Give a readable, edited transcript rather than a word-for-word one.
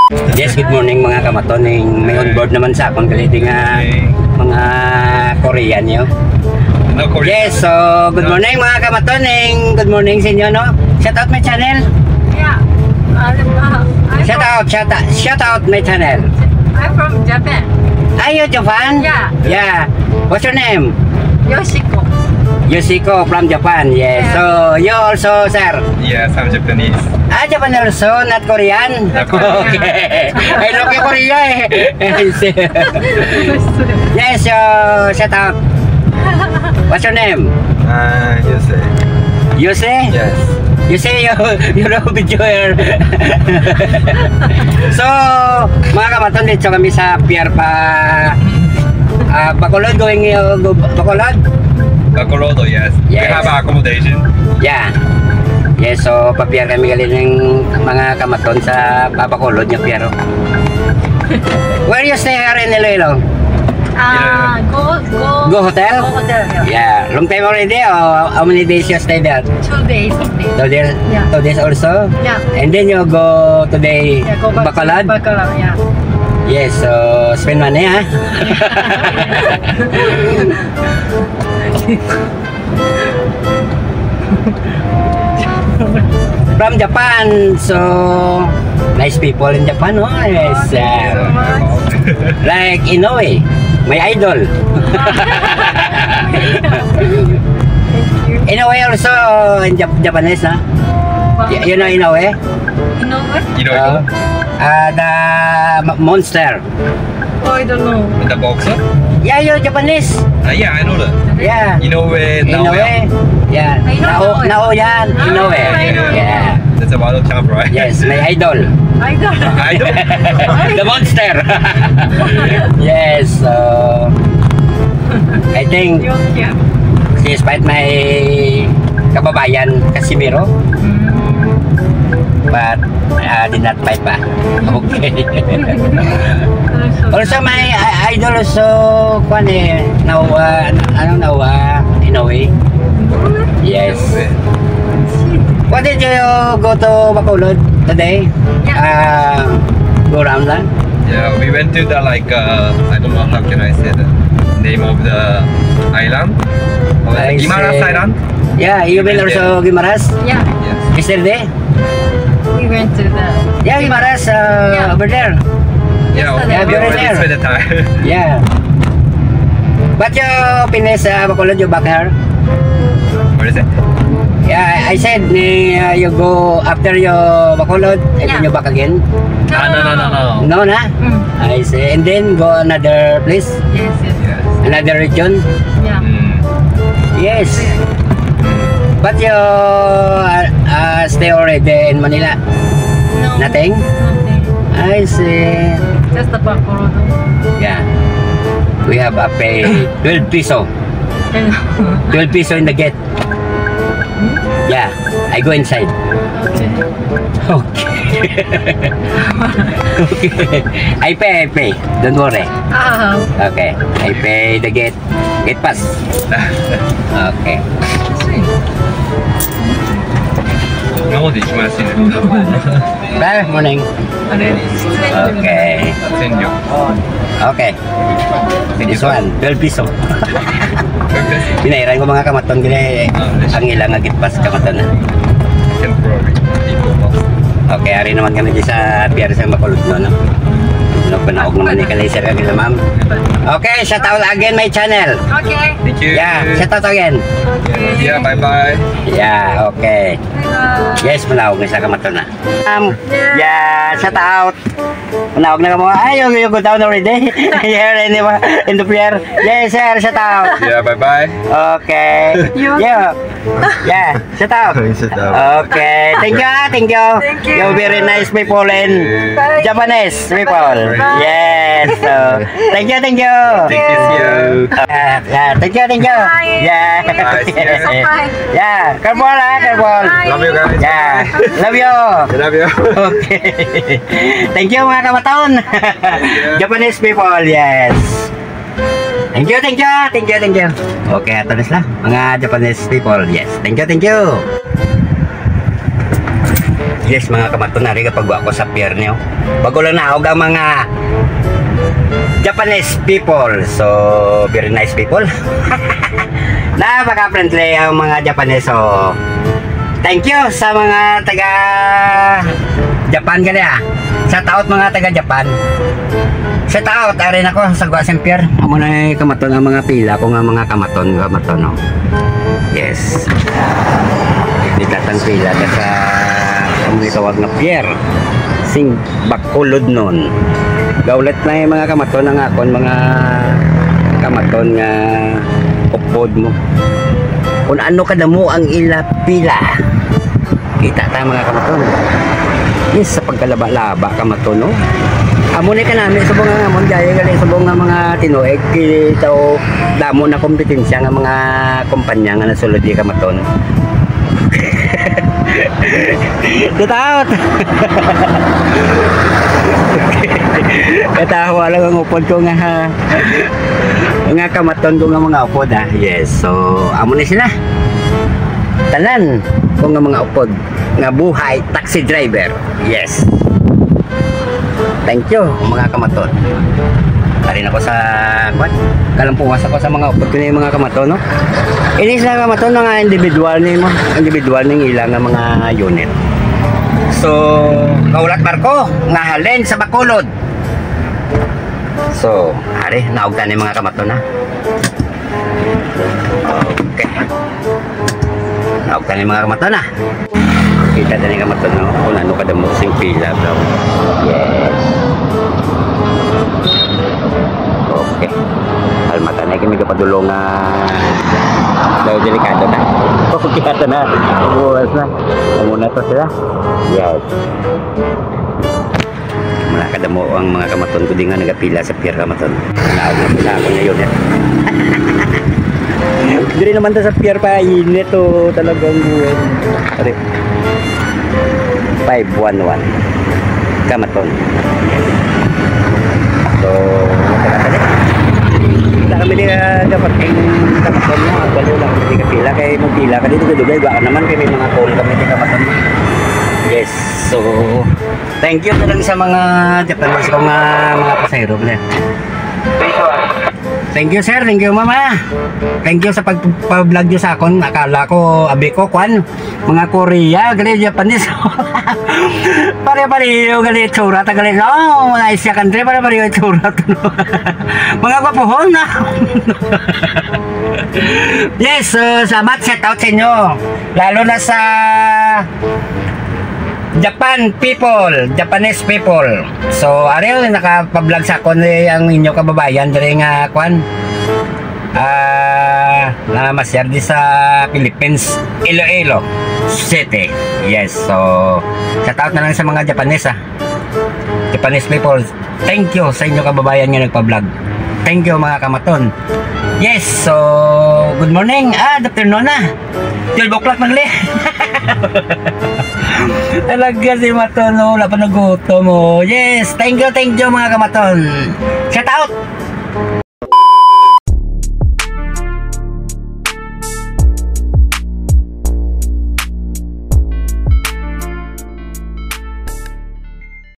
Yes, good morning mga kamatoning. May on board naman sa akong galiti nga mga Korean nyo. Yes, so good morning mga kamatoning. Good morning sa inyo, no? Shout out my channel. Yeah. Shout out my channel. I'm from Japan. Are you Japan? Yeah. Yeah. What's your name? Yoshiko. Yoshiko from Japan. Yes. Yeah. So you also, sir? Yes, I'm Japanese. Japan also, not Korean? Not Korean. Okay. I love you, Korea eh. Yes, shout out. What's your name? Yusei. Yusei? Yes. You say you know videoer. So, mga kamaton, dito kami sa pier pa Bacolod, going Bacolod? Bacolod, yes. We Yes. have accommodation. Yeah. Yes, so papier kami galing ng mga kamaton sa Bacolod niya pier. Where you stay here in Iloilo? Go hotel? Go hotel. Yeah. Yeah. Long time already or how many days you stay there? 2 days only. 2 days? Yeah. 2 days also? Yeah. And then you go today Yeah, go back Bacolod? to Bacolod, yeah. Yes, so spend money ha. From Japan, so nice people in Japan, no? Yes, So much. like Inoue, my idol. Thank you. Inoue also in Japanese, no? You know Inoue? You know what? You know, The monster. Oh, I don't know. the boxer? Yeah, you're Japanese. Yeah, I know that. Yeah. You know where Inoue. Yeah. I know Nao yan. Inoue. I know. Yeah. That's a bottle champ, right? Yes, my idol. I don't know. I don't. The monster. Yes, so I think You're cute. despite my kababayan Casimiro, but did not fight pa. Okay. Also my idol also kwan eh Nawa Inoue. Yes. What did you go to Bacolod today? Go around lang? Yeah, we went to the I don't know how can I say the name of the island. I Guimaras say- Island. Yeah, you been also Guimaras? Yeah. Yes. Yesterday? We went to the. Yeah, Guimaras over there. Yeah, Yeah, we very already rare. spent the time. Yeah. But you finish Bacolod, you back here? What is it? Yeah, I said you go after your Bacolod and then Yeah. you back again. No. No na? I say, and then go another place, Yes, yes. Yes. another region. Yeah. Yes. But you stay already in Manila? No. Nothing? Nothing. I see. Just the Bacolod. Yeah. We have a pay 12 peso. 12 peso in the gate. Yeah, I go inside. Okay. Okay. Okay. I pay. Don't worry. Okay. I pay the gate pass. Okay. 今まで行きましたね。 Bye, morning. Okay. 千両。 Okay. This one, 12 peso. Pinairan ko mga kamaton gini ang ilang agit pass kamaton na. Temporary. Okay, ari naman kami di sa pier sa Bacolod no. Panaog naman ni Kalaser kagila ma'am. Okay, shout out again my channel. Okay. Thank you. Yeah, shout out again. Yeah, bye-bye. Yeah, okay. Yes, manawag na sa kamaton na. Yeah, shout out. Manawag na ka mo. Ay, you go down already. Here in the pier. Yes, sir, shout out. Yeah, bye-bye. Okay. Yeah. Yeah, shout out. Shout out. Okay. Thank you. Thank you. You're very nice people in Japanese people. Yes. So, thank you. Thank you. Yeah, thank you. Bye. Yeah. Bye, see you. Bye. Yeah, careful. Bye. Love you guys. Yeah. Love you. Love you. Okay. Thank you mga kamataon. Japanese people, yes. Thank you. Okay, ato na sila. Mga Japanese people, yes. Thank you. Yes, mga kamaton, nari kapag ako sa pier niyo. Bago lang naog ang mga Japanese people. So, very nice people. Napaka-friendly ang mga Japanese. So, thank you sa mga taga Japan gali ah. Sa taot mga taga Japan. Sa taot, arin ako sa Guasem Pier. Amo na kamaton ang mga pila ko nga mga kamaton no. Yes. Ditatang pila ka sa ang tawag nga pier. Sing Bacolod nun. Gaulat na yung mga kamaton ang akon mga kamaton nga upod mo. Kung ano kadamo ang ila pila. Kita ta mga kamaton. Yes, sa pagkalaba-laba kamaton no. Amo ni kanami subong nga amon gaya gali subong nga mga tinuig kita o damo na kompetensya nga mga kumpanya nga nasulod di kamaton. Tataot. Katawa lang ang upod ko nga kamaton ko nga mga upod ah. Yes, so amo ni sila. Tanan ko nga mga upod nga buhay taxi driver. Yes. Thank you mga kamaton. Tarin ako sa kalampuwas ako sa mga upod ko na yung mga kamaton no. Inis na kamaton mga individual ng ilang nga mga unit. So kaulat barko nga halin sa Bacolod. So ari naog tani mga kamaton na. Okay. Naog tani mga kamaton na. Kita tani kamaton no kung ano kadamo sing pila bro. Yes. Okay. Almata na kami kapadulong daw delikado na. Okay ata na. Buwas na. Muna to sila. Yes. Mula kadamo ang mga kamaton ko din nga nagapila sa pier kamaton. Naog na po sa ako ngayon eh. Hindi naman ta sa pier pa init to talagang buwan. Pare. 511 kamaton. So, matagatan eh. Kami din dapat yung kamaton mo. Walo lang hindi ka pila. Kaya magpila ka dito dugay. Baka naman kaya may mga call kami din kamaton mo. Yes. So, thank you talaga sa mga Japanese kong mga pasayro. Thank you sir, thank you mama. Thank you sa pagpa-vlog nyo sa akon. Akala ko, abi ko, kwan, mga Korea, gali Japanese. Pare-pare yung gali tsura, tagali, no, mga Asia country, pare-pare yung tsura. Mga kwapuhon na. Yes, salamat, shout out sa inyo. Lalo na sa Japan people, Japanese people. So, ariyo naka-vlog sa akon ang inyo kababayan diri nga kwan. Na masyar di sa Philippines, Iloilo City. Yes, so shout out na lang sa mga Japanese Japanese people. Thank you sa inyo kababayan nga nagpa-vlog. Thank you mga kamaton. Yes, so good morning. Afternoon na. 12 o'clock nagli. Talaga si Maton, wala pa nagutom mo. Yes, thank you mga kamaton. Shout out